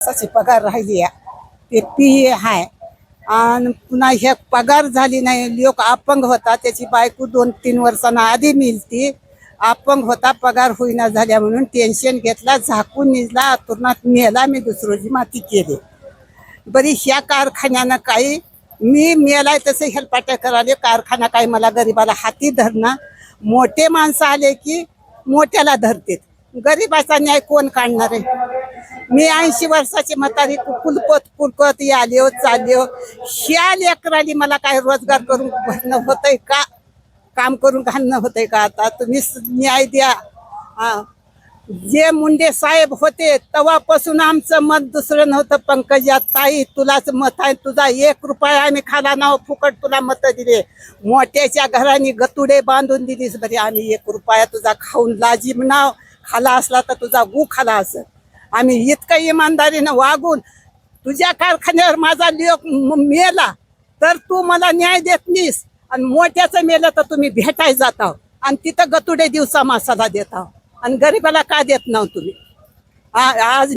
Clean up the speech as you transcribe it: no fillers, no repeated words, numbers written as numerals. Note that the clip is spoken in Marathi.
माणसाची पगार राहिली आहे ते पी आहे आणि पुन्हा हे पगार झाली नाही. लोक अपंग होता, त्याची बायको 2-3 वर्षांना आधी मिळती. अपंग होता, पगार होईना झाल्या म्हणून टेन्शन घेतला, झाकून निजला, आतुरणात मेला. मी दुसरोजी माती केली. बरी ह्या कारखान्यानं काही मी मेलाय तसे हेलपाट्या कराले. कारखाना काही मला गरिबाला हाती धरणं. मोठे माणसं आले की मोठ्याला धरते. गरिबाचा न्याय कोण काढणार आहे? मी 80 वर्षाची म्हातारी कुलपत आले चालले. ह्या लेकराली मला काय रोजगार करून भरणं होतंय का? काम करून घालणं होतंय का? आता तुम्ही न्याय द्या. जे मुंडे साहेब होते तेव्हापासून आमचं मत दुसरं नव्हतं. पंकजा ताई तुलाच मत आहे, तुझा 1 रुपया आम्ही खाला नाव फुकट तुला मत दिले. मोठ्याच्या घराने गतुडे बांधून दिलीस बरे. आम्ही 1 रुपया तुझा खाऊन लाजी नाव खाला असला तर तुझा गु खाला असं. आम्ही इतकं इमानदारीनं वागून तुझ्या कारखान्यावर माझा लोक मेला तर तू मला न्याय देत नाहीस, आणि मोठ्याचं मेलं तर तुम्ही भेटाय जाता आणि तिथं गतुडे दिवसा मासाला देता, आणि गरीबाला का देत नाव तुम्ही? आज